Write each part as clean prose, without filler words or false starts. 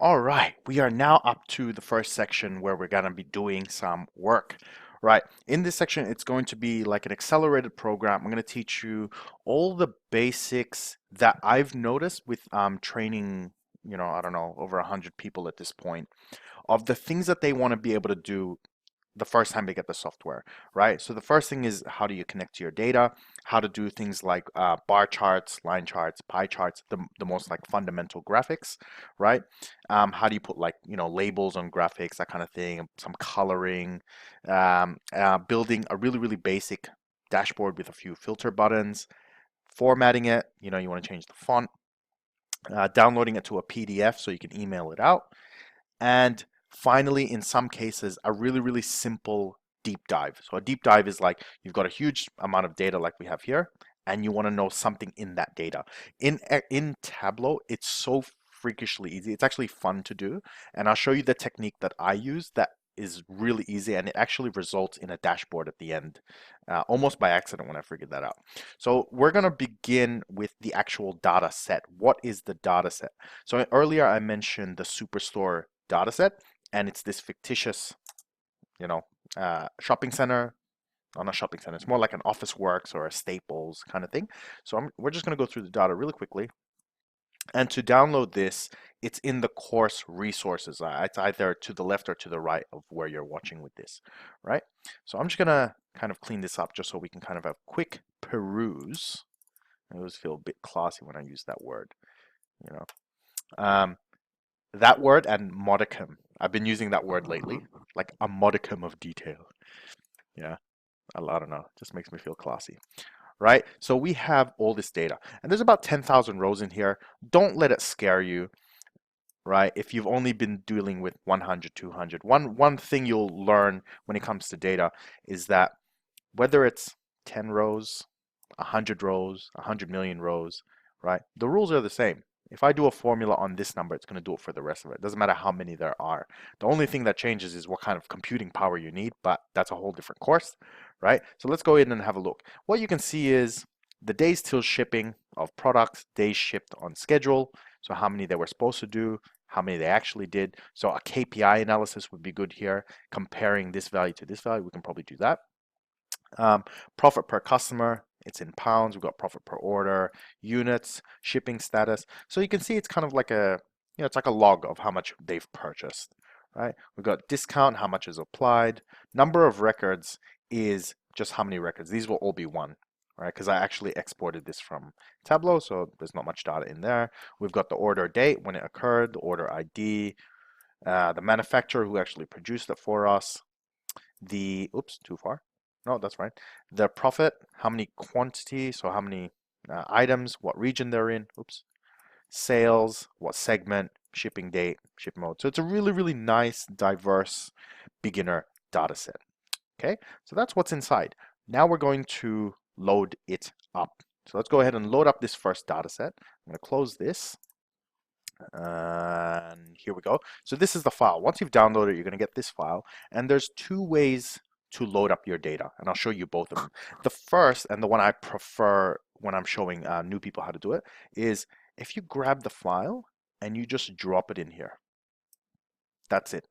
All right, we are now up to the first section where we're going to be doing some work. Right, in this section, it's going to be like an accelerated program. I'm going to teach you all the basics that I've noticed with training, I don't know, over 100 people at this point, of the things that they want to be able to do the first time they get the software, right? So the first thing is how do you connect to your data, how to do things like bar charts, line charts, pie charts, the most like fundamental graphics, right? How do you put like, labels on graphics, that kind of thing, some coloring, building a really, really basic dashboard with a few filter buttons, formatting it, you want to change the font, downloading it to a PDF so you can email it out, and finally, in some cases, a really, really simple deep dive. So a deep dive is like you've got a huge amount of data like we have here, and you want to know something in that data. In Tableau, it's so freakishly easy. It's actually fun to do. And I'll show you the technique that I use that is really easy, and it actually results in a dashboard at the end, almost by accident when I figured that out. So we're going to begin with the actual data set. What is the data set? So earlier I mentioned the Superstore data set, and it's this fictitious, you know, shopping center. Not a shopping center. It's more like an Office Works or a Staples kind of thing. So we're just going to go through the data really quickly. And to download this, it's in the course resources. It's either to the left or to the right of where you're watching with this, right? So I'm just going to kind of clean this up just so we can kind of have quick peruse. I always feel a bit classy when I use that word, you know. That word and modicum. I've been using that word lately, like a modicum of detail. Yeah, I don't know. Just makes me feel classy, right? So we have all this data, and there's about 10,000 rows in here. Don't let it scare you, right? If you've only been dealing with 100, 200. One thing you'll learn when it comes to data is that whether it's 10 rows, 100 rows, 100 million rows, right? The rules are the same. If I do a formula on this number, it's going to do it for the rest of it. It doesn't matter how many there are. The only thing that changes is what kind of computing power you need, but that's a whole different course, right? So let's go in and have a look. What you can see is the days till shipping of products, days shipped on schedule. So how many they were supposed to do, how many they actually did. So a KPI analysis would be good here. Comparing this value to this value, we can probably do that. Profit per customer, it's in pounds. We've got profit per order, units, shipping status. So you can see it's kind of like it's like a log of how much they've purchased, right? We've got discount, how much is applied. Number of records is just how many records. These will all be one, right? Because I actually exported this from Tableau, so there's not much data in there. We've got the order date, when it occurred, the order ID, the manufacturer who actually produced it for us, oops, too far. No, that's right. The profit, how many quantity, so how many items, what region they're in, oops, sales, what segment, shipping date, ship mode. So it's a really, really nice, diverse beginner data set. Okay, so that's what's inside. Now we're going to load it up. So let's go ahead and load up this first data set. I'm going to close this. And here we go. So this is the file. Once you've downloaded it, you're going to get this file. And there's two ways to load up your data. And I'll show you both of them. The first, and the one I prefer when I'm showing new people how to do it, is if you grab the file and you just drop it in here. That's it.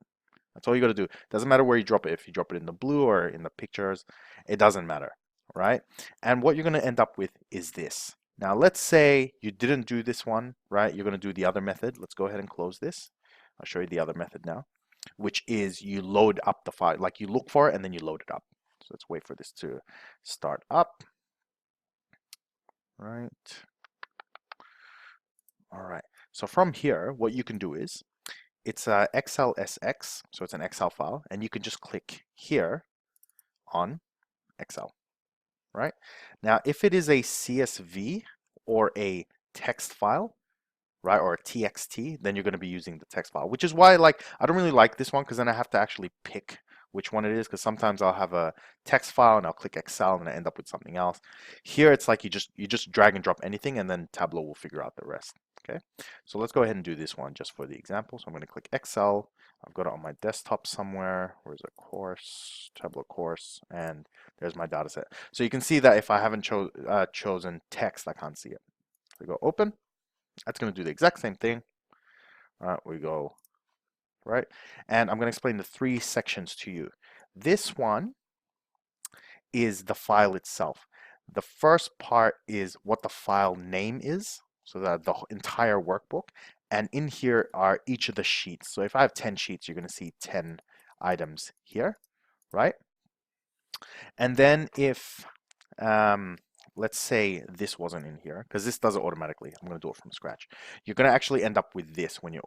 That's all you got to do. Doesn't matter where you drop it. If you drop it in the blue or in the pictures, it doesn't matter, right? And what you're going to end up with is this. Now, let's say you didn't do this one, right? You're going to do the other method. Let's go ahead and close this. I'll show you the other method now, which is you load up the file. Like you look for it and then you load it up. So let's wait for this to start up. Right. All right. So from here, what you can do is it's a XLSX, so it's an Excel file, and you can just click here on Excel, right? Now, if it is a CSV or a text file, right, or a TXT, then you're going to be using the text file, which is why I don't really like this one because then I have to actually pick which one it is because sometimes I'll have a text file and I'll click Excel and I end up with something else. Here it's like you just drag and drop anything and then Tableau will figure out the rest. Okay, so let's go ahead and do this one just for the example. So I'm going to click Excel. I've got it on my desktop somewhere. Where's it? Course, Tableau course, and there's my data set. So you can see that if I haven't chosen text, I can't see it. So go open. That's going to do the exact same thing, We go right, and I'm going to explain the three sections to you. This one is the file itself. The first part is what the file name is, so that the entire workbook, and in here are each of the sheets. So if I have 10 sheets, you're going to see 10 items here, right? And then if let's say this wasn't in here, because this does it automatically. I'm going to do it from scratch. You're going to actually end up with this when you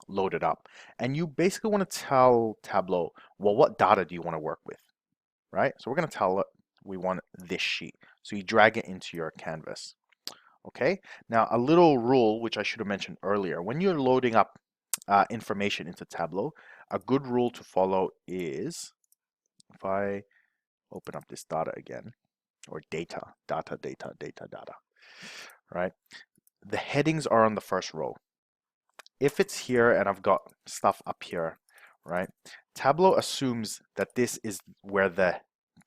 load it up. And you basically want to tell Tableau, well, what data do you want to work with, right? So we're going to tell it we want this sheet. So you drag it into your canvas. Okay, now a little rule which I should have mentioned earlier. When you're loading up information into Tableau, a good rule to follow is, if I open up this data again, or data, right? The headings are on the first row. If it's here and I've got stuff up here, right? Tableau assumes that this is where the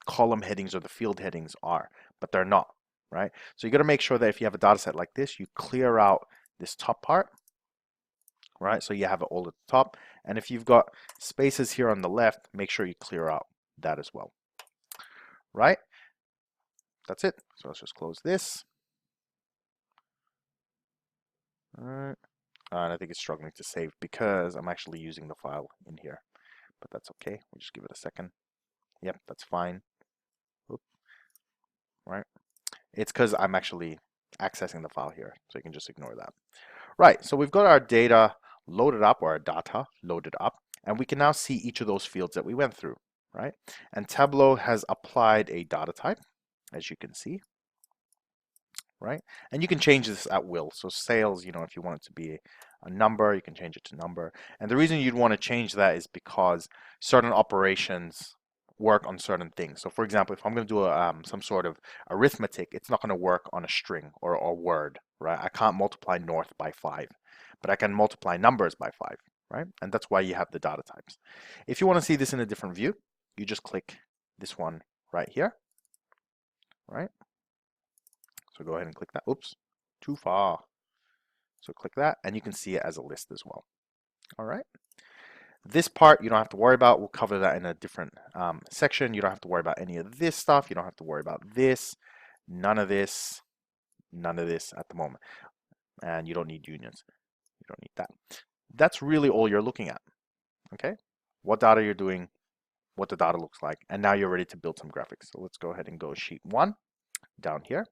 column headings or the field headings are, but they're not, right? So you got to make sure that if you have a data set like this, you clear out this top part, right? So you have it all at the top. And if you've got spaces here on the left, make sure you clear out that as well, right? That's it. So let's just close this. All right. And I think it's struggling to save because I'm actually using the file in here, but that's okay. We'll just give it a second. Yep, that's fine. Oop. Right. It's because I'm actually accessing the file here, so you can just ignore that. Right, so we've got our data loaded up, or our data loaded up, and we can now see each of those fields that we went through, right? And Tableau has applied a data type, as you can see, right? And you can change this at will. So sales, you know, if you want it to be a number, you can change it to number. And the reason you'd want to change that is because certain operations work on certain things. So for example, if I'm going to do some sort of arithmetic, it's not going to work on a string or a word, right? I can't multiply north by 5, but I can multiply numbers by 5, right? And that's why you have the data types. If you want to see this in a different view, you just click this one right here, right? So go ahead and click that. Oops, too far. So click that and you can see it as a list as well. All right. This part you don't have to worry about. We'll cover that in a different section. You don't have to worry about any of this stuff. You don't have to worry about this, none of this at the moment. And you don't need unions. You don't need that. That's really all you're looking at. Okay. What data you're doing, what the data looks like, and now you're ready to build some graphics. So let's go ahead and go sheet 1 down here.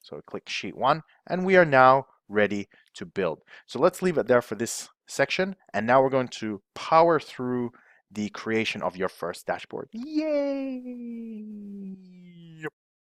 So click sheet 1 and we are now ready to build. So let's leave it there for this section, and now we're going to power through the creation of your first dashboard. Yay!